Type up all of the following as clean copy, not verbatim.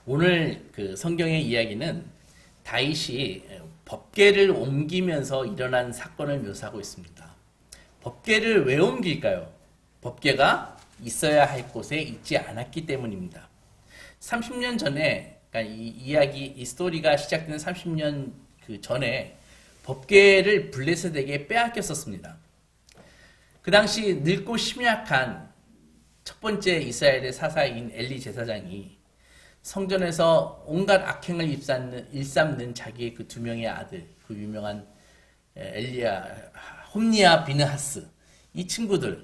오늘 그 성경의 이야기는 다윗이 법궤를 옮기면서 일어난 사건을 묘사하고 있습니다. 법궤를 왜 옮길까요? 법궤가 있어야 할 곳에 있지 않았기 때문입니다. 30년 전에, 그러니까 이 스토리가 시작되는 30년 그 전에 법궤를 블레셋에게 빼앗겼었습니다. 그 당시 늙고 심약한 첫 번째 이스라엘의 사사인 엘리 제사장이 성전에서 온갖 악행을 일삼는 자기의 그 두 명의 아들, 그 유명한 홈니아 비느하스, 이 친구들이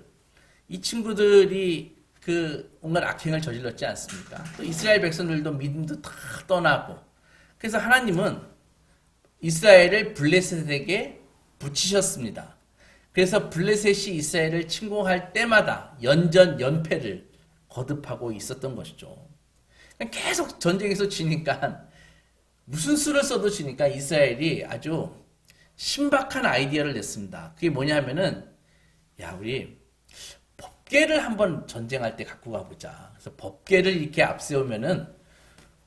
그 온갖 악행을 저질렀지 않습니까? 또 이스라엘 백성들도 믿음도 다 떠나고, 그래서 하나님은 이스라엘을 블레셋에게 붙이셨습니다. 그래서 블레셋이 이스라엘을 침공할 때마다 연패를 거듭하고 있었던 것이죠. 계속 전쟁에서 지니까, 무슨 수를 써도 지니까 이스라엘이 아주 신박한 아이디어를 냈습니다. 그게 뭐냐면은, 야, 우리 법궤를 한번 전쟁할 때 갖고 가보자. 그래서 법궤를 이렇게 앞세우면은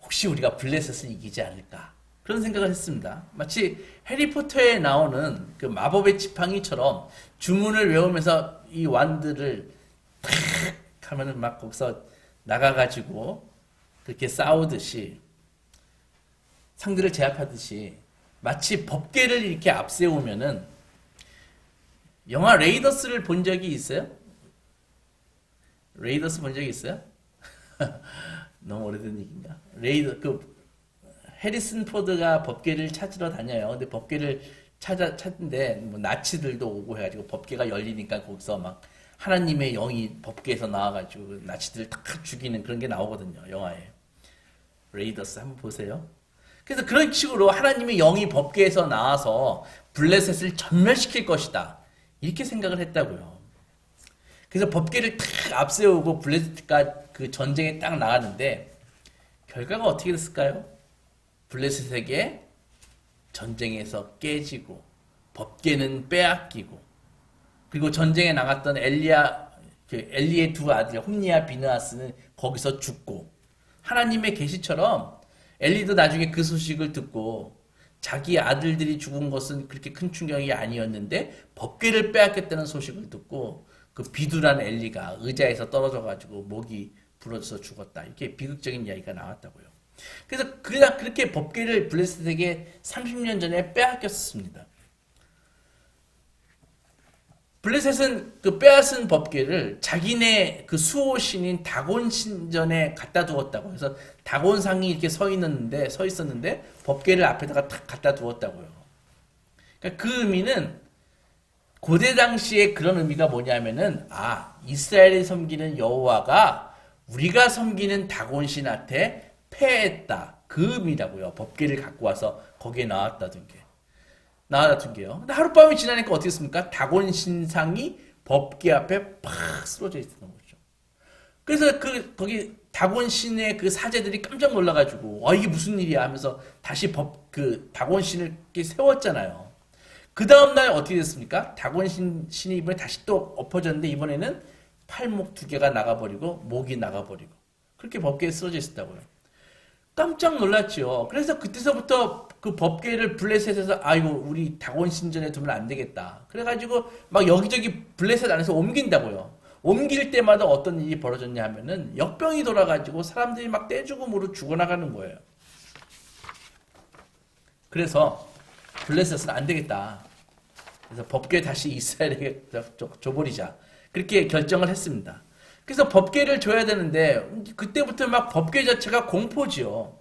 혹시 우리가 블레셋을 이기지 않을까, 그런 생각을 했습니다. 마치 해리포터에 나오는 그 마법의 지팡이처럼 주문을 외우면서 이 완들을 탁 하면은 막 거기서 나가가지고 그렇게 싸우듯이, 상대를 제압하듯이, 마치 법궤를 이렇게 앞세우면은, 영화 레이더스를 본 적이 있어요? 레이더스 본 적이 있어요? 너무 오래된 얘기인가? 해리슨 포드가 법궤를 찾으러 다녀요. 근데 법궤를 찾는데 뭐 나치들도 오고 해가지고 법궤가 열리니까 거기서 막 하나님의 영이 법궤에서 나와가지고 나치들을 다 죽이는 그런 게 나오거든요, 영화에. 레이더스 한번 보세요. 그래서 그런 식으로 하나님의 영이 법궤에서 나와서 블레셋을 전멸시킬 것이다, 이렇게 생각을 했다고요. 그래서 법궤를 탁 앞세우고 블레셋과 그 전쟁에 딱 나갔는데 결과가 어떻게 됐을까요? 블레셋에게 전쟁에서 깨지고 법궤는 빼앗기고, 그리고 전쟁에 나갔던 엘리의 두 아들 홈니아 비느하스는 거기서 죽고, 하나님의 계시처럼 엘리도 나중에 그 소식을 듣고 자기 아들들이 죽은 것은 그렇게 큰 충격이 아니었는데 법궤를 빼앗겼다는 소식을 듣고 그 비둔한 엘리가 의자에서 떨어져가지고 목이 부러져서 죽었다, 이렇게 비극적인 이야기가 나왔다고요. 그래서 그렇게 법궤를 블레셋에게 30년 전에 빼앗겼습니다. 블레셋은 그 빼앗은 법궤를 자기네 그 수호신인 다곤 신전에 갖다 두었다고 해서, 다곤상이 이렇게 서 있었는데 법궤를 앞에다가 탁 갖다 두었다고요. 그러니까 그 의미는, 고대 당시에 그런 의미가 뭐냐면은, 이스라엘이 섬기는 여호와가 우리가 섬기는 다곤신한테 패했다, 그 의미라고요. 법궤를 갖고 와서 거기에 나왔다던 게요. 근데 하룻밤이 지나니까 어떻게 했습니까? 다곤 신상이 법궤 앞에 팍 쓰러져 있었던 거죠. 그래서 거기 다곤 신의 그 사제들이 깜짝 놀라가지고, 이게 무슨 일이야 하면서 다시 다곤 신을 이렇게 세웠잖아요. 그 다음날 어떻게 됐습니까? 다곤 신이 이번에 다시 또 엎어졌는데, 이번에는 팔목 두 개가 나가버리고 목이 나가버리고, 그렇게 법궤에 쓰러져 있었다고요. 깜짝 놀랐죠. 그래서 그때서부터 그 법궤를 블레셋에서, 우리 다곤 신전에 두면 안 되겠다, 그래가지고 막 여기저기 블레셋 안에서 옮긴다고요. 옮길 때마다 어떤 일이 벌어졌냐 하면은 역병이 돌아가지고 사람들이 막 떼죽음으로 죽어나가는 거예요. 그래서 블레셋은 안 되겠다, 그래서 법궤 다시 이스라엘에게 줘버리자, 그렇게 결정을 했습니다. 그래서 법궤를 줘야 되는데 그때부터 막 법궤 자체가 공포지요.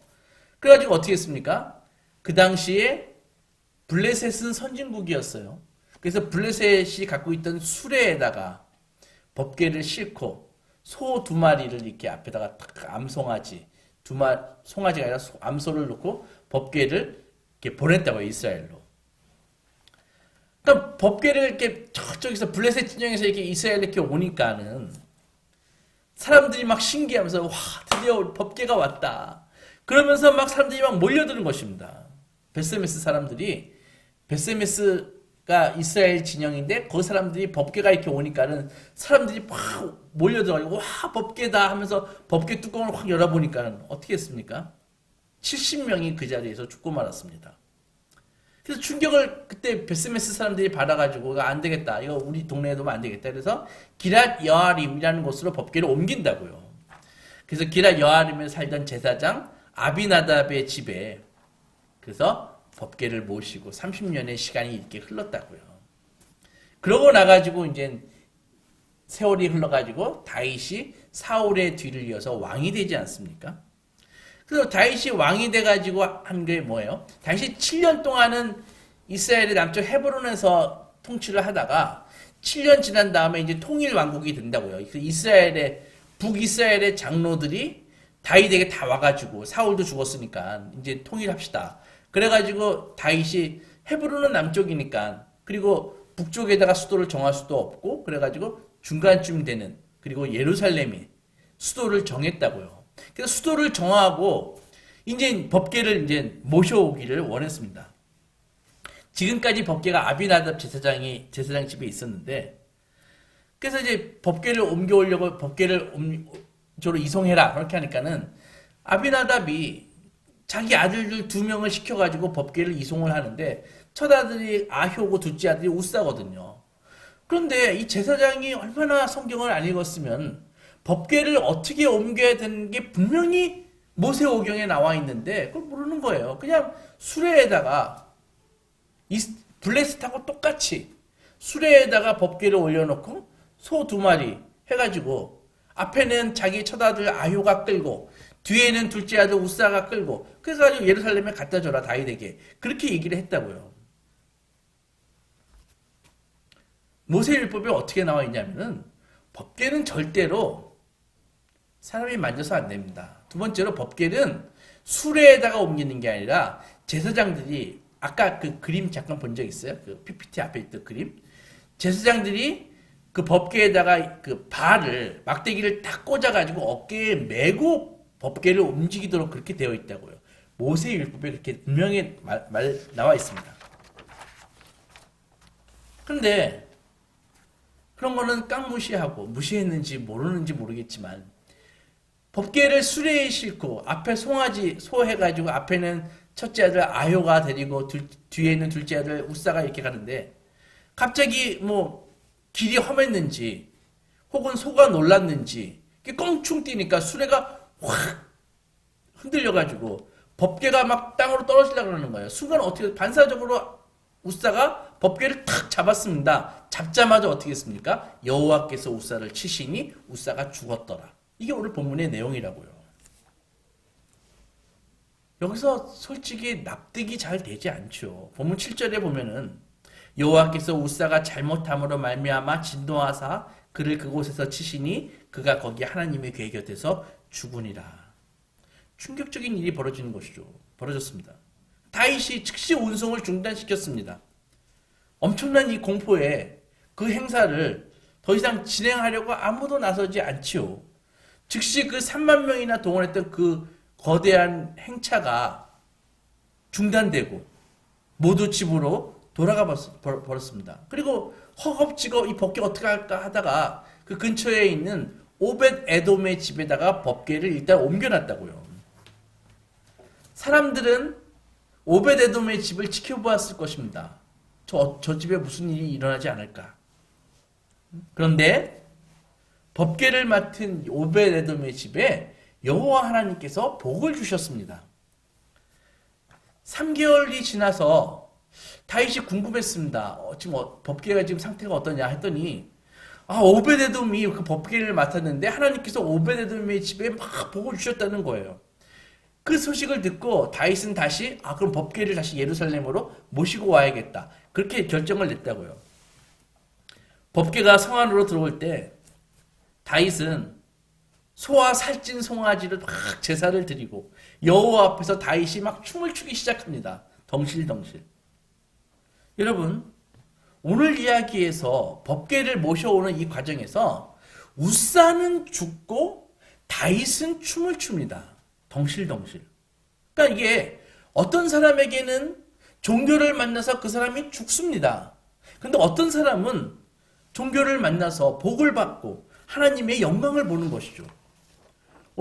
그래가지고 어떻게 했습니까? 그 당시에 블레셋은 선진국이었어요. 그래서 블레셋이 갖고 있던 수레에다가 법궤를 싣고 소 두 마리를 이렇게 앞에다가 탁, 송아지가 아니라 암소를 놓고 법궤를 이렇게 보냈다고요, 이스라엘로. 그러니까 법궤를 이렇게 저쪽에서 블레셋 진영에서 이렇게 이스라엘 이렇게 오니까는 사람들이 막 신기하면서, 와, 드디어 법궤가 왔다, 그러면서 막 사람들이 막 몰려드는 것입니다. 베세메스가 이스라엘 진영인데 그 사람들이 법궤가 이렇게 오니까는 사람들이 막 몰려들어가지고, 와, 법궤다 하면서 법궤 뚜껑을 확 열어보니까는 어떻게 했습니까? 70명이 그 자리에서 죽고 말았습니다. 그래서 충격을 그때 베스메스 사람들이 받아가지고 이거 안 되겠다. 이거 우리 동네에 두면 안 되겠다. 그래서 기랏 여아림이라는 곳으로 법궤를 옮긴다고요. 그래서 기랏 여아림에 살던 제사장 아비나답의 집에 그래서 법궤를 모시고 30년의 시간이 이렇게 흘렀다고요. 그러고 나가지고 이제 세월이 흘러가지고 다윗이 사울의 뒤를 이어서 왕이 되지 않습니까? 그래서 다윗이 왕이 돼가지고 한 게 뭐예요? 다윗이 7년 동안은 이스라엘의 남쪽 헤브론에서 통치를 하다가 7년 지난 다음에 이제 통일 왕국이 된다고요. 그래서 이스라엘의 북이스라엘의 장로들이 다윗에게 다 와가지고 사울도 죽었으니까 이제 통일합시다. 그래가지고 다윗이 헤브론은 남쪽이니까 그리고 북쪽에다가 수도를 정할 수도 없고 그래가지고 중간쯤 되는 그리고 예루살렘이 수도를 정했다고요. 그래서 수도를 정하고 이제 법궤를 이제 모셔오기를 원했습니다. 지금까지 법궤가 아비나답 제사장 집에 있었는데 그래서 이제 법궤를 옮겨오려고 법궤를 저로 이송해라 그렇게 하니까는 아비나답이 자기 아들들 2명을 시켜가지고 법궤를 이송을 하는데 첫 아들이 아효고 둘째 아들이 우사거든요. 그런데 이 제사장이 얼마나 성경을 안 읽었으면 법궤를 어떻게 옮겨야 되는 게 분명히 모세오경에 나와 있는데 그걸 모르는 거예요. 그냥 수레에다가 블레셋하고 똑같이 수레에다가 법궤를 올려놓고 소 2마리 해가지고 앞에는 자기 첫아들 아효가 끌고 뒤에는 둘째 아들 우사가 끌고 그래서 가지고 예루살렘에 갖다 줘라 다윗에게 그렇게 얘기를 했다고요. 모세율법에 어떻게 나와 있냐면은 법궤는 절대로 사람이 만져서 안 됩니다. 두 번째로 법궤는 수레에다가 옮기는 게 아니라 제사장들이 아까 그 그림 잠깐 본 적 있어요? 그 PPT 앞에 있던 그림? 제사장들이 그 법궤에다가 그 발을 막대기를 딱 꽂아가지고 어깨에 메고 법궤를 움직이도록 그렇게 되어 있다고요. 모세율법에 그렇게 분명히 나와 있습니다. 그런데 그런 거는 깡무시하고 무시했는지 모르는지 모르겠지만 법궤를 수레에 싣고 앞에 송아지 소 해가지고 앞에는 첫째 아들 아효가 데리고 뒤에는 둘째 아들 우사가 이렇게 가는데 갑자기 뭐 길이 험했는지 혹은 소가 놀랐는지 껑충 뛰니까 수레가 확 흔들려가지고 법궤가 막 땅으로 떨어지려고 하는 거예요. 순간 어떻게 반사적으로 우사가 법궤를 탁 잡았습니다. 잡자마자 어떻게 했습니까? 여호와께서 우사를 치시니 우사가 죽었더라. 이게 오늘 본문의 내용이라고요. 여기서 솔직히 납득이 잘 되지 않죠. 본문 7절에 보면은 여호와께서 우사가 잘못함으로 말미암아 진노하사 그를 그곳에서 치시니 그가 거기 하나님의 궤 곁에서 죽으니라. 충격적인 일이 벌어지는 것이죠. 벌어졌습니다. 다윗이 즉시 운송을 중단시켰습니다. 엄청난 이 공포에 그 행사를 더 이상 진행하려고 아무도 나서지 않지요. 즉시 그 3만 명이나 동원했던 그 거대한 행차가 중단되고 모두 집으로 돌아가 버렸습니다. 그리고 허겁지겁 이 법궤 어떻게 할까 하다가 그 근처에 있는 오벳 에돔의 집에다가 법궤를 일단 옮겨놨다고요. 사람들은 오벳 에돔의 집을 지켜보았을 것입니다. 저 집에 무슨 일이 일어나지 않을까. 그런데 법궤를 맡은 오벳 에돔의 집에 여호와 하나님께서 복을 주셨습니다. 3개월이 지나서 다윗이 궁금했습니다. 지금 법궤가 지금 상태가 어떠냐 했더니 오벳 에돔이 그 법궤를 맡았는데 하나님께서 오벳 에돔의 집에 막 복을 주셨다는 거예요. 그 소식을 듣고 다윗은 다시 그럼 법궤를 다시 예루살렘으로 모시고 와야겠다. 그렇게 결정을 냈다고요. 법궤가 성 안으로 들어올 때 다윗은 소와 살찐 송아지를 막 제사를 드리고 여호와 앞에서 다윗이 막 춤을 추기 시작합니다. 덩실덩실. 여러분, 오늘 이야기에서 법궤를 모셔오는 이 과정에서 우사는 죽고 다윗은 춤을 춥니다. 덩실덩실. 그러니까 이게 어떤 사람에게는 종교를 만나서 그 사람이 죽습니다. 그런데 어떤 사람은 종교를 만나서 복을 받고 하나님의 영광을 보는 것이죠.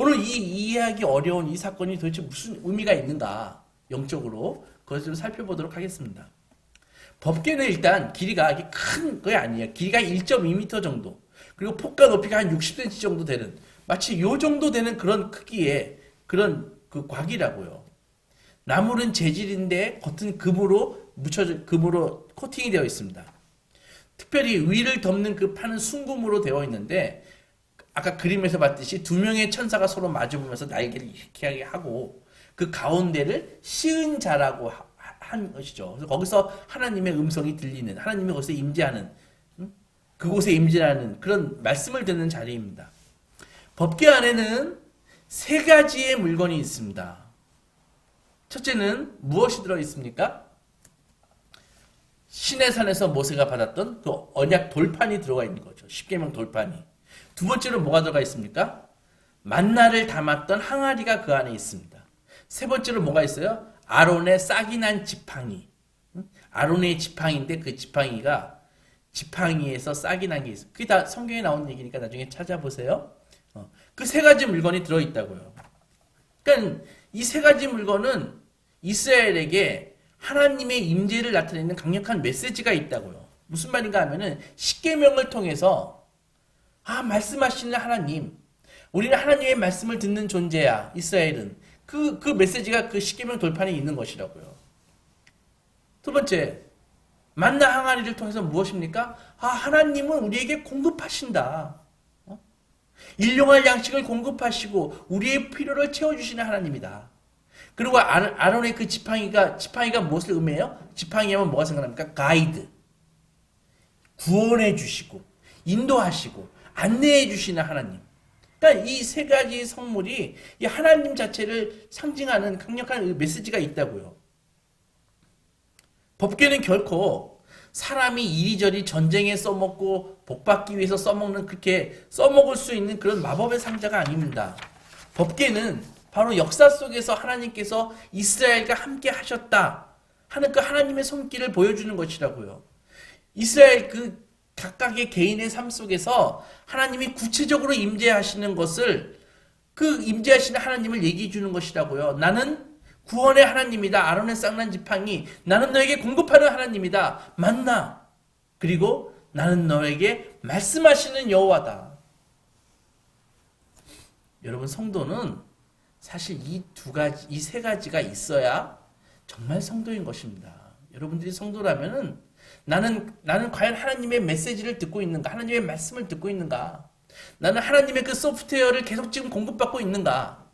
오늘 이 이해하기 어려운 이 사건이 도대체 무슨 의미가 있는가, 영적으로 그것을 좀 살펴보도록 하겠습니다. 법궤는 일단 길이가 큰 거 아니에요. 길이가 1.2m 정도, 그리고 폭과 높이가 한 60cm 정도 되는, 마치 요 정도 되는 그런 크기의 그런 그 곽이라고요. 나무는 재질인데 겉은 금으로 코팅이 되어 있습니다. 특별히 위를 덮는 그 판은 순금으로 되어 있는데, 아까 그림에서 봤듯이 두 명의 천사가 서로 마주보면서 날개를 이렇게 하고 그 가운데를 시은 자라고 한 것이죠. 그래서 거기서 하나님의 음성이 들리는, 하나님이 거기서 임재하는, 그곳에 임재하는 그런 말씀을 듣는 자리입니다. 법궤 안에는 세 가지의 물건이 있습니다. 첫째는 무엇이 들어있습니까? 시내산에서 모세가 받았던 그 언약 돌판이 들어가 있는 거죠. 십계명 돌판이. 두 번째로 뭐가 들어가 있습니까? 만나를 담았던 항아리가 그 안에 있습니다. 세 번째로 뭐가 있어요? 아론의 싹이 난 지팡이. 아론의 지팡이인데 그 지팡이에서 싹이 난 게 있어요. 그게 다 성경에 나오는 얘기니까 나중에 찾아보세요. 그 세 가지 물건이 들어있다고요. 그러니까 이 세 가지 물건은 이스라엘에게 하나님의 임재를 나타내는 강력한 메시지가 있다고요. 무슨 말인가 하면은 십계명을 통해서 말씀하시는 하나님, 우리는 하나님의 말씀을 듣는 존재야. 이스라엘은 그 메시지가 그 십계명 돌판에 있는 것이라고요. 두 번째, 만나 항아리를 통해서 무엇입니까? 하나님은 우리에게 공급하신다. 일용할 양식을 공급하시고 우리의 필요를 채워주시는 하나님이다. 그리고 아론의 그 지팡이가 무엇을 의미해요? 지팡이 하면 뭐가 생각납니까? 가이드. 구원해 주시고, 인도하시고, 안내해 주시는 하나님. 그러니까 이 세 가지 성물이 이 하나님 자체를 상징하는 강력한 메시지가 있다고요. 법궤는 결코 사람이 이리저리 전쟁에 써먹고 복받기 위해서 써먹는, 그렇게 써먹을 수 있는 그런 마법의 상자가 아닙니다. 법궤는 바로 역사 속에서 하나님께서 이스라엘과 함께 하셨다 하는 그 하나님의 손길을 보여주는 것이라고요. 이스라엘 그 각각의 개인의 삶 속에서 하나님이 구체적으로 임재하시는 것을, 그 임재하시는 하나님을 얘기해 주는 것이라고요. 나는 구원의 하나님이다. 아론의 쌍난 지팡이. 나는 너에게 공급하는 하나님이다. 만나. 그리고 나는 너에게 말씀하시는 여호와다. 여러분, 성도는 사실 이 세 가지가 있어야 정말 성도인 것입니다. 여러분들이 성도라면은 나는 과연 하나님의 메시지를 듣고 있는가? 하나님의 말씀을 듣고 있는가? 나는 하나님의 그 소프트웨어를 계속 지금 공급받고 있는가?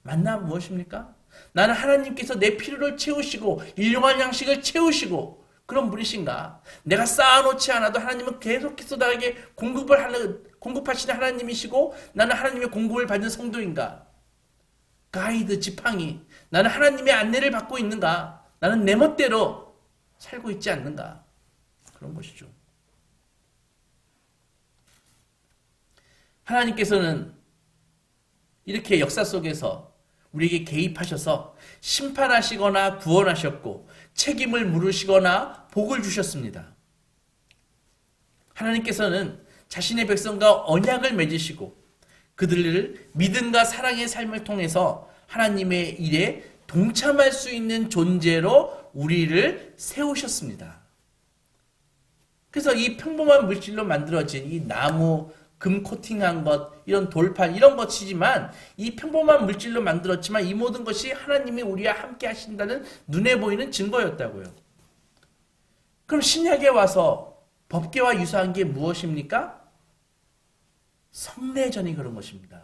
만나 무엇입니까? 나는 하나님께서 내 필요를 채우시고 일용할 양식을 채우시고 그런 분이신가? 내가 쌓아놓지 않아도 하나님은 계속해서 나에게 공급하시는 하나님이시고 나는 하나님의 공급을 받는 성도인가? 가이드, 지팡이. 나는 하나님의 안내를 받고 있는가? 나는 내 멋대로 살고 있지 않는가? 그런 것이죠. 하나님께서는 이렇게 역사 속에서 우리에게 개입하셔서 심판하시거나 구원하셨고 책임을 물으시거나 복을 주셨습니다. 하나님께서는 자신의 백성과 언약을 맺으시고 그들을 믿음과 사랑의 삶을 통해서 하나님의 일에 동참할 수 있는 존재로 우리를 세우셨습니다. 그래서 이 평범한 물질로 만들어진 이 나무, 금 코팅한 것, 이런 돌판, 이런 것이지만 이 평범한 물질로 만들었지만 이 모든 것이 하나님이 우리와 함께 하신다는 눈에 보이는 증거였다고요. 그럼 신약에 와서 법궤와 유사한 게 무엇입니까? 성례전이 그런 것입니다.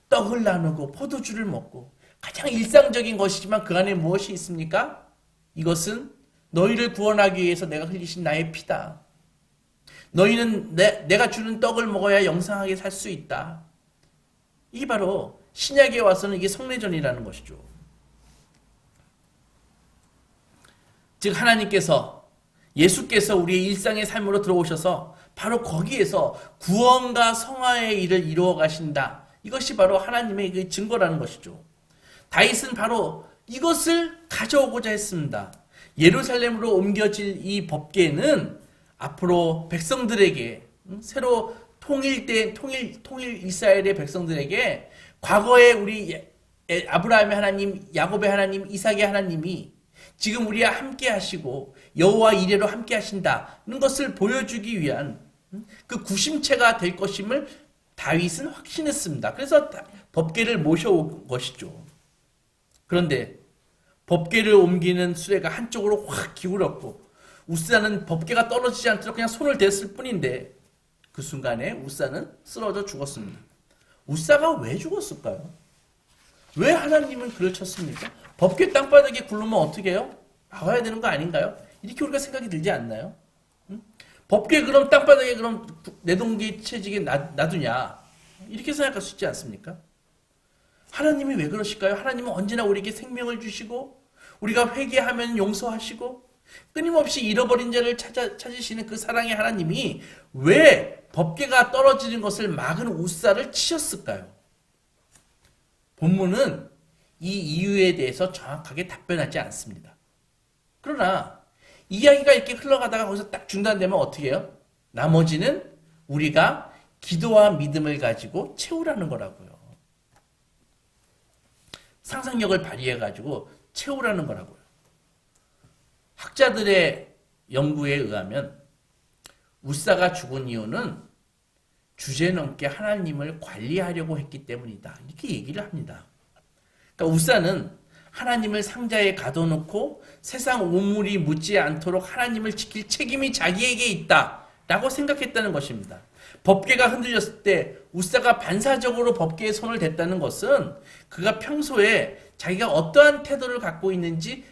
떡을 나누고 포도주를 먹고 가장 일상적인 것이지만 그 안에 무엇이 있습니까? 이것은 너희를 구원하기 위해서 내가 흘리신 나의 피다. 너희는 내가 주는 떡을 먹어야 영생하게 살 수 있다. 이게 바로 신약에 와서는 이게 성례전이라는 것이죠. 즉 하나님께서, 예수께서 우리의 일상의 삶으로 들어오셔서 바로 거기에서 구원과 성화의 일을 이루어 가신다. 이것이 바로 하나님의 그 증거라는 것이죠. 다윗은 바로 이것을 가져오고자 했습니다. 예루살렘으로 옮겨질 이 법궤는 앞으로 백성들에게 새로 통일 이스라엘의 백성들에게 과거에 우리 아브라함의 하나님, 야곱의 하나님, 이삭의 하나님이 지금 우리와 함께 하시고 여호와 이레로 함께 하신다는 것을 보여주기 위한 그 구심체가 될 것임을 다윗은 확신했습니다. 그래서 법궤를 모셔온 것이죠. 그런데 법궤를 옮기는 수레가 한쪽으로 확 기울었고 우사는 법궤가 떨어지지 않도록 그냥 손을 댔을 뿐인데 그 순간에 우사는 쓰러져 죽었습니다. 우사가 왜 죽었을까요? 왜 하나님은 그를 쳤습니까? 법궤 땅바닥에 굴르면 어떻게 해요? 나와야 되는 거 아닌가요? 이렇게 우리가 생각이 들지 않나요? 법궤 그럼 땅바닥에 그럼 내동기 채지게 놔두냐? 이렇게 생각할 수 있지 않습니까? 하나님이 왜 그러실까요? 하나님은 언제나 우리에게 생명을 주시고 우리가 회개하면 용서하시고 끊임없이 잃어버린 자를 찾으시는 그 사랑의 하나님이 왜 법궤가 떨어지는 것을 막은 우사를 치셨을까요? 본문은 이 이유에 대해서 정확하게 답변하지 않습니다. 그러나 이야기가 이렇게 흘러가다가 거기서 딱 중단되면 어떻게 해요? 나머지는 우리가 기도와 믿음을 가지고 채우라는 거라고요. 상상력을 발휘해가지고 채우라는 거라고요. 학자들의 연구에 의하면 우사가 죽은 이유는 주제넘게 하나님을 관리하려고 했기 때문이다. 이렇게 얘기를 합니다. 그러니까 우사는 하나님을 상자에 가둬놓고 세상 오물이 묻지 않도록 하나님을 지킬 책임이 자기에게 있다라고 생각했다는 것입니다. 법궤가 흔들렸을 때 우사가 반사적으로 법궤에 손을 댔다는 것은 그가 평소에 자기가 어떠한 태도를 갖고 있는지를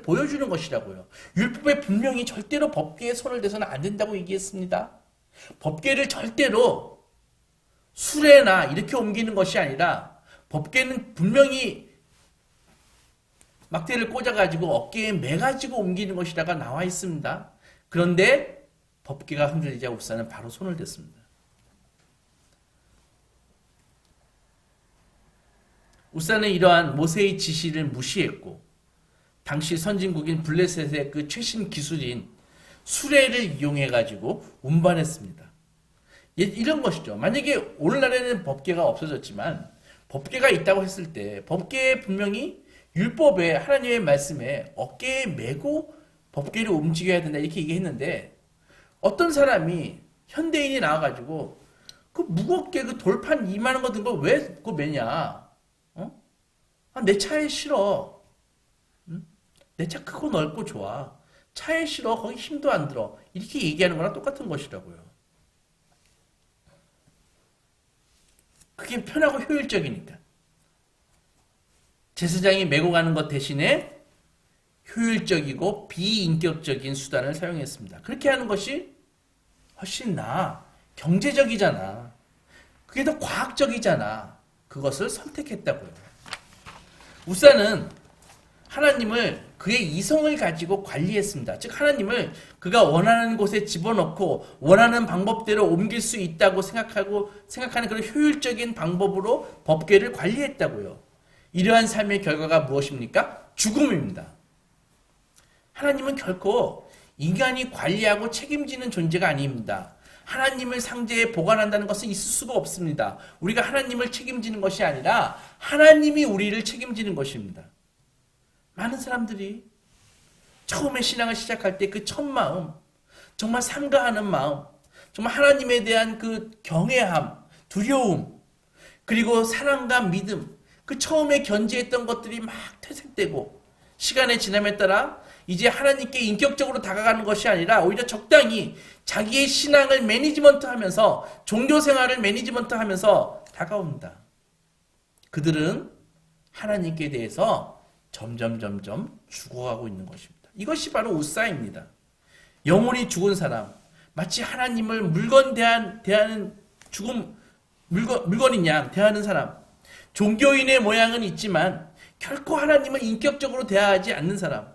보여주는 것이라고요. 율법에 분명히 절대로 법궤에 손을 대서는 안 된다고 얘기했습니다. 법궤를 절대로 수레나 이렇게 옮기는 것이 아니라 법궤는 분명히 막대를 꽂아가지고 어깨에 매가지고 옮기는 것이라가 나와 있습니다. 그런데 법궤가 흔들리자 우사는 바로 손을 댔습니다. 우사는 이러한 모세의 지시를 무시했고 당시 선진국인 블레셋의 그 최신 기술인 수레를 이용해가지고 운반했습니다. 이런 것이죠. 만약에 오늘날에는 법궤가 없어졌지만 법궤가 있다고 했을 때 법궤에 분명히 율법에 하나님의 말씀에 어깨에 메고 법궤를 움직여야 된다 이렇게 얘기했는데 어떤 사람이 현대인이 나와가지고 그 무겁게 그 돌판 이만한 거 든 거 왜 그거 매냐? 내 차에 실어. 내 차 크고 넓고 좋아. 차에 실어. 거기 힘도 안 들어. 이렇게 얘기하는 거랑 똑같은 것이라고요. 그게 편하고 효율적이니까. 제사장이 메고 가는 것 대신에 효율적이고 비인격적인 수단을 사용했습니다. 그렇게 하는 것이 훨씬 나아. 경제적이잖아. 그게 더 과학적이잖아. 그것을 선택했다고요. 우사는 하나님을 그의 이성을 가지고 관리했습니다. 즉 하나님을 그가 원하는 곳에 집어넣고 원하는 방법대로 옮길 수 있다고 생각하는 그런 효율적인 방법으로 법궤를 관리했다고요. 이러한 삶의 결과가 무엇입니까? 죽음입니다. 하나님은 결코 인간이 관리하고 책임지는 존재가 아닙니다. 하나님을 상자에 보관한다는 것은 있을 수가 없습니다. 우리가 하나님을 책임지는 것이 아니라 하나님이 우리를 책임지는 것입니다. 많은 사람들이 처음에 신앙을 시작할 때 그 첫 마음, 정말 삼가하는 마음, 정말 하나님에 대한 그 경외함, 두려움, 그리고 사랑과 믿음, 그 처음에 견지했던 것들이 막 퇴색되고 시간의 지남에 따라 이제 하나님께 인격적으로 다가가는 것이 아니라 오히려 적당히 자기의 신앙을 매니지먼트하면서 종교생활을 매니지먼트하면서 다가옵니다. 그들은 하나님께 대해서 점점 죽어가고 있는 것입니다. 이것이 바로 우사입니다. 영혼이 죽은 사람, 마치 하나님을 대하는 죽음 물건인 양 대하는 사람, 종교인의 모양은 있지만 결코 하나님을 인격적으로 대하지 않는 사람.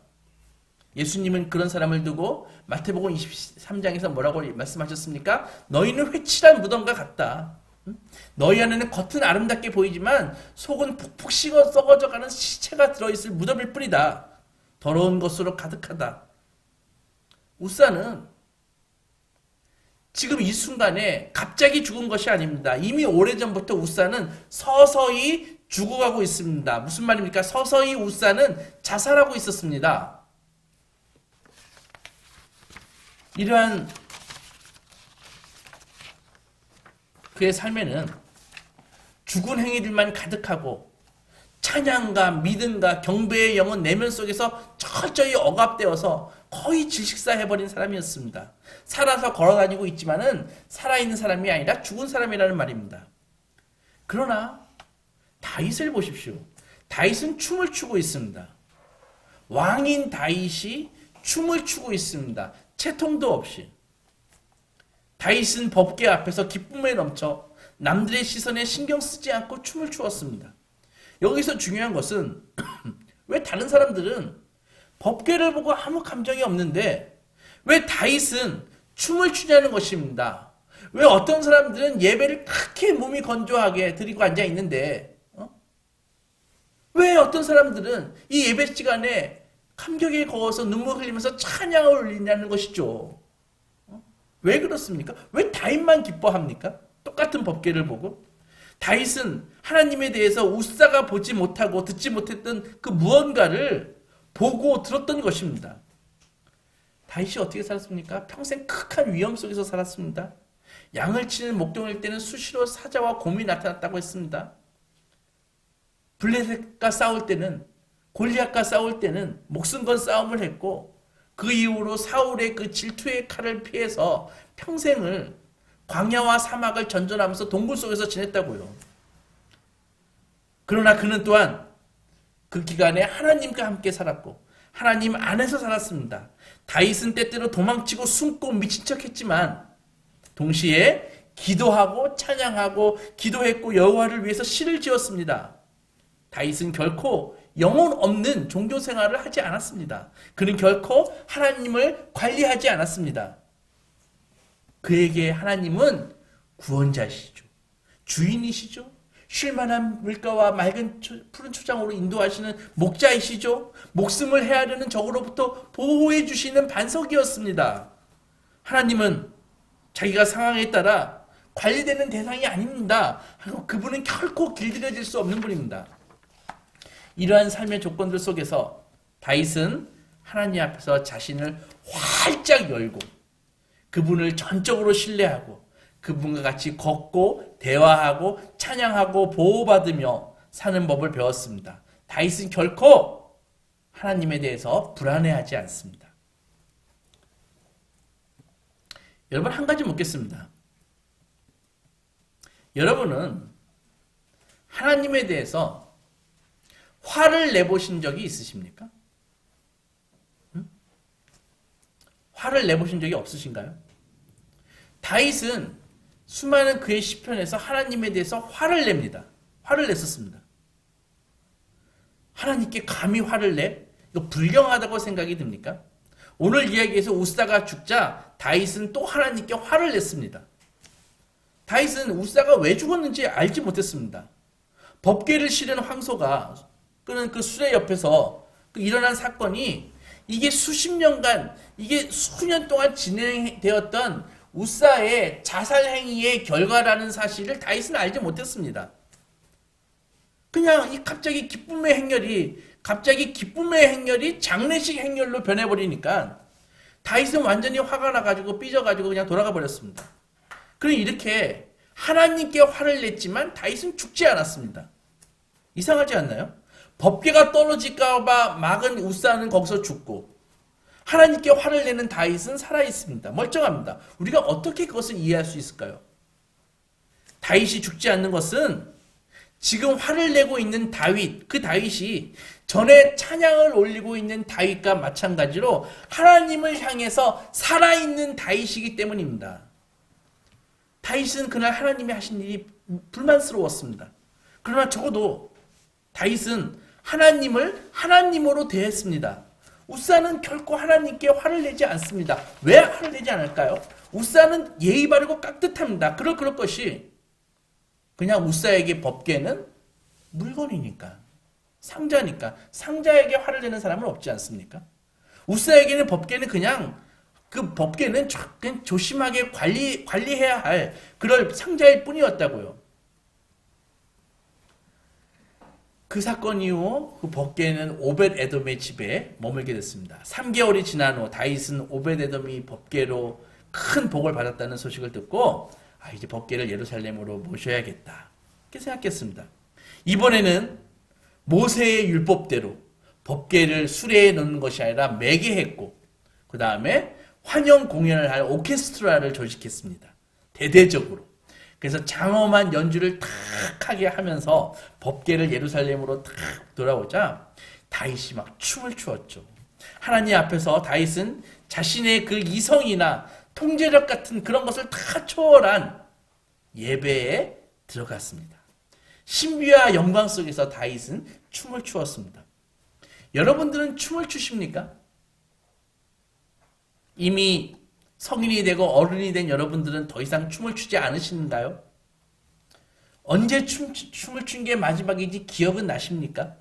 예수님은 그런 사람을 두고 마태복음 23장에서 뭐라고 말씀하셨습니까? 너희는 회칠한 무덤과 같다. 너희 안에는 겉은 아름답게 보이지만 속은 푹푹 식어 썩어져가는 시체가 들어있을 무덤일 뿐이다. 더러운 것으로 가득하다. 우사는 지금 이 순간에 갑자기 죽은 것이 아닙니다. 이미 오래전부터 우사는 서서히 죽어가고 있습니다. 무슨 말입니까? 서서히 우사는 자살하고 있었습니다. 이러한 그의 삶에는 죽은 행위들만 가득하고 찬양과 믿음과 경배의 영은 내면 속에서 철저히 억압되어서 거의 질식사해버린 사람이었습니다. 살아서 걸어다니고 있지만은 살아있는 사람이 아니라 죽은 사람이라는 말입니다. 그러나 다윗을 보십시오. 다윗은 춤을 추고 있습니다. 왕인 다윗이 춤을 추고 있습니다. 채통도 없이. 다윗은 법궤 앞에서 기쁨에 넘쳐 남들의 시선에 신경 쓰지 않고 춤을 추었습니다. 여기서 중요한 것은 왜 다른 사람들은 법궤를 보고 아무 감정이 없는데 왜 다윗은 춤을 추냐는 것입니다. 왜 어떤 사람들은 예배를 그렇게 몸이 건조하게 드리고 앉아 있는데 왜 어떤 사람들은 이 예배 시간에 감격에 거워서 눈물 흘리면서 찬양을 올리냐는 것이죠. 왜 그렇습니까? 왜 다윗만 기뻐합니까? 똑같은 법궤를 보고. 다윗은 하나님에 대해서 우사가 보지 못하고 듣지 못했던 그 무언가를 보고 들었던 것입니다. 다윗이 어떻게 살았습니까? 평생 극한 위험 속에서 살았습니다. 양을 치는 목동일 때는 수시로 사자와 곰이 나타났다고 했습니다. 블레셋과 싸울 때는, 골리앗과 싸울 때는 목숨 건 싸움을 했고 그 이후로 사울의 그 질투의 칼을 피해서 평생을 광야와 사막을 전전하면서 동굴 속에서 지냈다고요. 그러나 그는 또한 그 기간에 하나님과 함께 살았고 하나님 안에서 살았습니다. 다윗은 때때로 도망치고 숨고 미친 척했지만 동시에 기도하고 찬양하고 기도했고 여호와를 위해서 시를 지었습니다. 다윗은 결코 영혼 없는 종교 생활을 하지 않았습니다. 그는 결코 하나님을 관리하지 않았습니다. 그에게 하나님은 구원자시죠. 주인이시죠. 쉴만한 물가와 맑은 푸른 초장으로 인도하시는 목자이시죠. 목숨을 헤아리는 적으로부터 보호해 주시는 반석이었습니다. 하나님은 자기가 상황에 따라 관리되는 대상이 아닙니다. 그분은 결코 길들여질 수 없는 분입니다. 이러한 삶의 조건들 속에서 다윗은 하나님 앞에서 자신을 활짝 열고 그분을 전적으로 신뢰하고 그분과 같이 걷고 대화하고 찬양하고 보호받으며 사는 법을 배웠습니다. 다윗은 결코 하나님에 대해서 불안해하지 않습니다. 여러분, 한 가지 묻겠습니다. 여러분은 하나님에 대해서 화를 내보신 적이 있으십니까? 화를 내보신 적이 없으신가요? 다윗은 수많은 그의 시편에서 하나님에 대해서 화를 냅니다. 화를 냈었습니다. 하나님께 감히 화를 내? 이거 불경하다고 생각이 듭니까? 오늘 이야기에서 우사가 죽자 다윗은 또 하나님께 화를 냈습니다. 다윗은 우사가 왜 죽었는지 알지 못했습니다. 법궤를 실은 황소가 끄는 그 수레 옆에서 일어난 사건이 이게 수십 년간, 이게 수년 동안 진행되었던 우사의 자살 행위의 결과라는 사실을 다윗은 알지 못했습니다. 그냥 이 갑자기 기쁨의 행렬이 장례식 행렬로 변해버리니까 다윗은 완전히 화가 나가지고 삐져가지고 그냥 돌아가 버렸습니다. 그럼 이렇게 하나님께 화를 냈지만 다윗은 죽지 않았습니다. 이상하지 않나요? 법궤가 떨어질까봐 막은 우사는 거기서 죽고 하나님께 화를 내는 다윗은 살아있습니다. 멀쩡합니다. 우리가 어떻게 그것을 이해할 수 있을까요? 다윗이 죽지 않는 것은 지금 화를 내고 있는 다윗, 그 다윗이 전에 찬양을 올리고 있는 다윗과 마찬가지로 하나님을 향해서 살아있는 다윗이기 때문입니다. 다윗은 그날 하나님이 하신 일이 불만스러웠습니다. 그러나 적어도 다윗은 하나님을 하나님으로 대했습니다. 우사는 결코 하나님께 화를 내지 않습니다. 왜 화를 내지 않을까요? 우사는 예의 바르고 깍듯합니다. 그럴 것이 그냥 우사에게 법궤는 물건이니까, 상자니까 상자에게 화를 내는 사람은 없지 않습니까? 우사에게는 법궤는 그냥 그 법궤는 그냥 조심하게 관리해야 할 그럴 상자일 뿐이었다고요. 그 사건 이후 그 법궤는 오벳 에돔의 집에 머물게 됐습니다. 3개월이 지난 후 다윗은 오벳 에돔이 법궤로 큰 복을 받았다는 소식을 듣고 이제 법궤를 예루살렘으로 모셔야겠다 이렇게 생각했습니다. 이번에는 모세의 율법대로 법궤를 수레에 넣는 것이 아니라 매게 했고 그 다음에 환영 공연을 할 오케스트라를 조직했습니다. 대대적으로. 그래서 장엄한 연주를 탁 하게 하면서 법궤를 예루살렘으로 탁 돌아오자 다윗이 막 춤을 추었죠. 하나님 앞에서 다윗은 자신의 그 이성이나 통제력 같은 그런 것을 다 초월한 예배에 들어갔습니다. 신비와 영광 속에서 다윗은 춤을 추었습니다. 여러분들은 춤을 추십니까? 이미 성인이 되고 어른이 된 여러분들은 더 이상 춤을 추지 않으시는가요? 언제 춤을 춘 게 마지막인지 기억은 나십니까?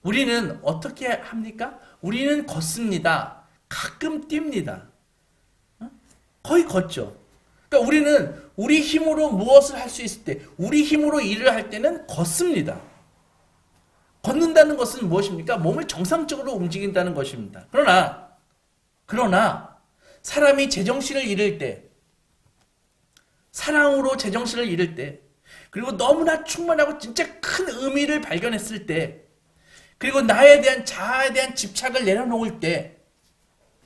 우리는 어떻게 합니까? 우리는 걷습니다. 가끔 뜁니다. 거의 걷죠. 그러니까 우리는 우리 힘으로 무엇을 할 수 있을 때, 우리 힘으로 일을 할 때는 걷습니다. 걷는다는 것은 무엇입니까? 몸을 정상적으로 움직인다는 것입니다. 그러나 사람이 제정신을 잃을 때, 사랑으로 제정신을 잃을 때, 그리고 너무나 충만하고 진짜 큰 의미를 발견했을 때, 그리고 나에 대한 자아에 대한 집착을 내려놓을 때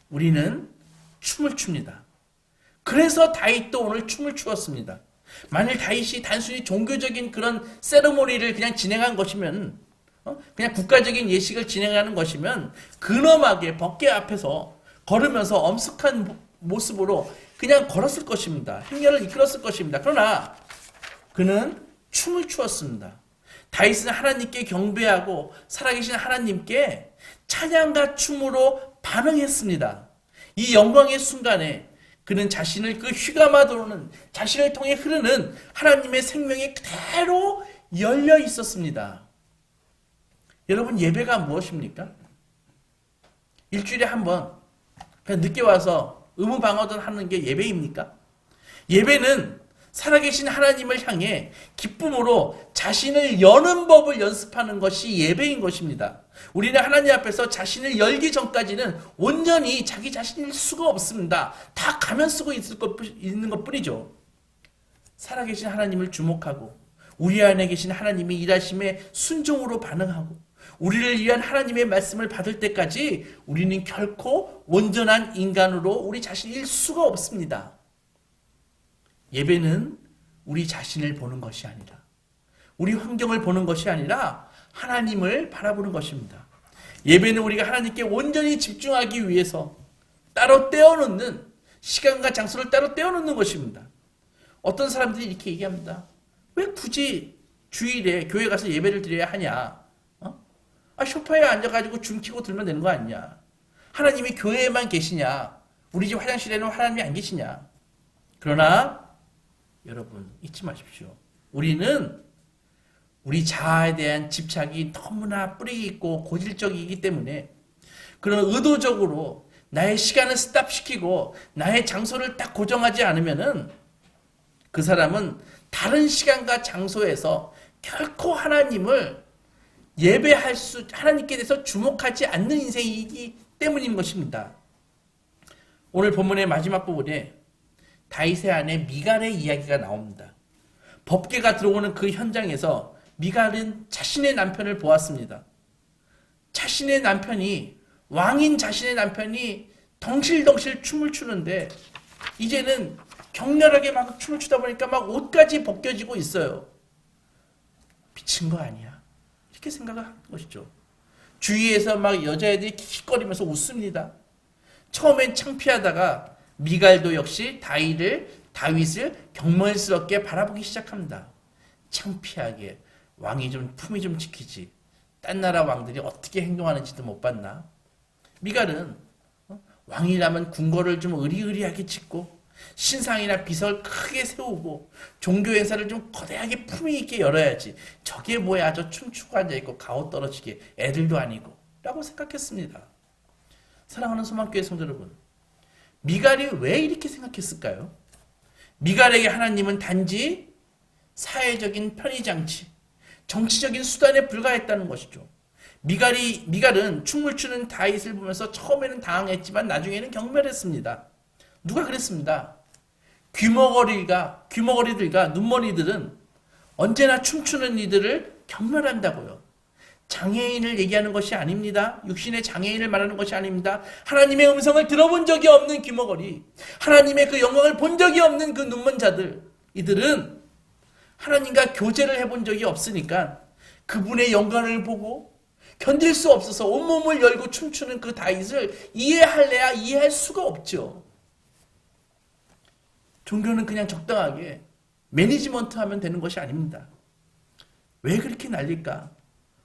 우리는 춤을 춥니다. 그래서 다윗도 오늘 춤을 추었습니다. 만일 다윗이 단순히 종교적인 그런 세레모니를 그냥 진행한 것이면, 그냥 국가적인 예식을 진행하는 것이면 근엄하게 법궤 앞에서 걸으면서 엄숙한 모습으로 그냥 걸었을 것입니다. 행렬을 이끌었을 것입니다. 그러나 그는 춤을 추었습니다. 다윗은 하나님께 경배하고 살아계신 하나님께 찬양과 춤으로 반응했습니다. 이 영광의 순간에 그는 자신을 그 휘감아 도는 자신을 통해 흐르는 하나님의 생명이 그대로 열려 있었습니다. 여러분, 예배가 무엇입니까? 일주일에 한 번 그냥 늦게 와서 의무방어든 하는 게 예배입니까? 예배는 살아계신 하나님을 향해 기쁨으로 자신을 여는 법을 연습하는 것이 예배인 것입니다. 우리는 하나님 앞에서 자신을 열기 전까지는 온전히 자기 자신일 수가 없습니다. 다 가면 쓰고 있는 것뿐이죠. 살아계신 하나님을 주목하고 우리 안에 계신 하나님이 일하심에 순종으로 반응하고 우리를 위한 하나님의 말씀을 받을 때까지 우리는 결코 온전한 인간으로 우리 자신일 수가 없습니다. 예배는 우리 자신을 보는 것이 아니라 우리 환경을 보는 것이 아니라 하나님을 바라보는 것입니다. 예배는 우리가 하나님께 온전히 집중하기 위해서 따로 떼어놓는 시간과 장소를 따로 떼어놓는 것입니다. 어떤 사람들이 이렇게 얘기합니다. 왜 굳이 주일에 교회 가서 예배를 드려야 하냐? 소파에 앉아가지고 줌 키고 들면 되는 거 아니냐? 하나님이 교회에만 계시냐? 우리 집 화장실에는 하나님이 안 계시냐? 그러나 여러분 잊지 마십시오. 우리는 우리 자아에 대한 집착이 너무나 뿌리 있고 고질적이기 때문에 그런 의도적으로 나의 시간을 스탑시키고 나의 장소를 딱 고정하지 않으면은 그 사람은 다른 시간과 장소에서 결코 하나님을 하나님께 대해서 주목하지 않는 인생이기 때문인 것입니다. 오늘 본문의 마지막 부분에 다윗의 아내 미갈의 이야기가 나옵니다. 법궤가 들어오는 그 현장에서 미갈은 자신의 남편을 보았습니다. 왕인 자신의 남편이 덩실덩실 춤을 추는데 이제는 격렬하게 막 춤을 추다 보니까 막 옷까지 벗겨지고 있어요. 미친 거 아니야? 이렇게 생각을 하는 것이죠. 주위에서 막 여자애들이 킥킥거리면서 웃습니다. 처음엔 창피하다가 미갈도 역시 다윗을 경멸스럽게 바라보기 시작합니다. 창피하게 왕이 좀 품위 좀 지키지. 딴 나라 왕들이 어떻게 행동하는지도 못 봤나? 미갈은 왕이라면 궁궐을 좀 의리의리하게 짓고 신상이나 비서를 크게 세우고 종교 행사를 좀 거대하게 품위 있게 열어야지. 저게 뭐야, 저 춤추고 앉아있고 가오 떨어지게 애들도 아니고 라고 생각했습니다. 사랑하는 소망교회 성도 여러분, 미갈이 왜 이렇게 생각했을까요? 미갈에게 하나님은 단지 사회적인 편의장치, 정치적인 수단에 불과했다는 것이죠. 미갈은 춤을 추는 다윗을 보면서 처음에는 당황했지만 나중에는 경멸했습니다. 누가 그랬습니다. 귀머거리들과 눈머리들은 언제나 춤추는 이들을 경멸한다고요. 장애인을 얘기하는 것이 아닙니다. 육신의 장애인을 말하는 것이 아닙니다. 하나님의 음성을 들어본 적이 없는 귀머거리, 하나님의 그 영광을 본 적이 없는 그 눈먼 자들, 이들은 하나님과 교제를 해본 적이 없으니까 그분의 영광을 보고 견딜 수 없어서 온몸을 열고 춤추는 그 다윗을 이해할래야 이해할 수가 없죠. 종교는 그냥 적당하게 매니지먼트 하면 되는 것이 아닙니다. 왜 그렇게 난릴까?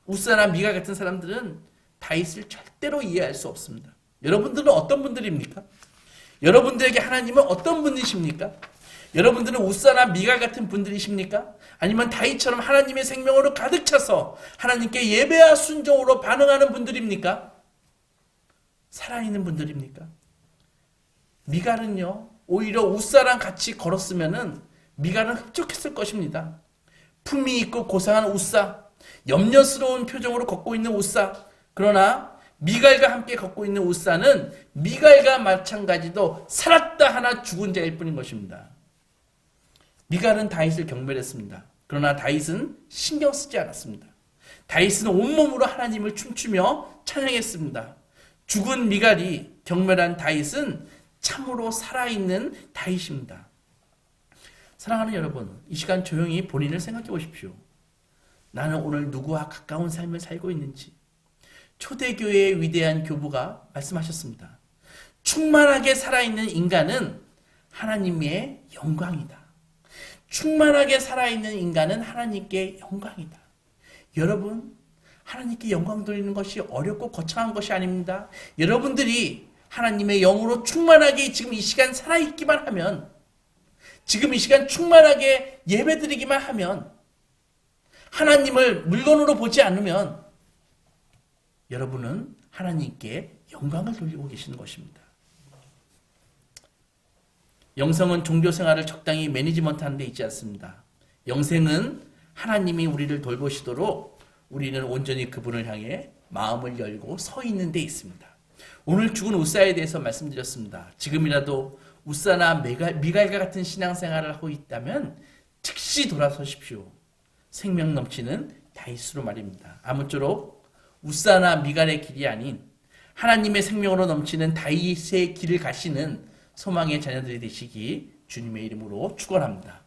우사나 미가 같은 사람들은 다윗을 절대로 이해할 수 없습니다. 여러분들은 어떤 분들입니까? 여러분들에게 하나님은 어떤 분이십니까? 여러분들은 우사나 미가 같은 분들이십니까? 아니면 다윗처럼 하나님의 생명으로 가득 차서 하나님께 예배와 순종으로 반응하는 분들입니까? 살아있는 분들입니까? 미갈은요, 오히려 우사랑 같이 걸었으면은 미갈은 흡족했을 것입니다. 품위 있고 고상한 우사, 염려스러운 표정으로 걷고 있는 우사. 그러나 미갈과 함께 걷고 있는 우사는 미갈과 마찬가지도 살았다 하나 죽은 자일 뿐인 것입니다. 미갈은 다윗을 경멸했습니다. 그러나 다윗은 신경 쓰지 않았습니다. 다윗은 온몸으로 하나님을 춤추며 찬양했습니다. 죽은 미갈이 경멸한 다윗은 참으로 살아있는 다윗입니다. 사랑하는 여러분, 이 시간 조용히 본인을 생각해 보십시오. 나는 오늘 누구와 가까운 삶을 살고 있는지. 초대교회의 위대한 교부가 말씀하셨습니다. 충만하게 살아있는 인간은 하나님의 영광이다. 충만하게 살아있는 인간은 하나님께 영광이다. 여러분, 하나님께 영광 돌리는 것이 어렵고 거창한 것이 아닙니다. 여러분들이 하나님의 영으로 충만하게 지금 이 시간 살아있기만 하면, 지금 이 시간 충만하게 예배드리기만 하면, 하나님을 물건으로 보지 않으면 여러분은 하나님께 영광을 돌리고 계시는 것입니다. 영성은 종교생활을 적당히 매니지먼트 하는 데 있지 않습니다. 영생은 하나님이 우리를 돌보시도록 우리는 온전히 그분을 향해 마음을 열고 서 있는 데 있습니다. 오늘 죽은 우사에 대해서 말씀드렸습니다. 지금이라도 우사나 미갈과 같은 신앙생활을 하고 있다면 즉시 돌아서십시오. 생명 넘치는 다윗으로 말입니다. 아무쪼록 우사나 미갈의 길이 아닌 하나님의 생명으로 넘치는 다윗의 길을 가시는 소망의 자녀들이 되시기 주님의 이름으로 축원합니다.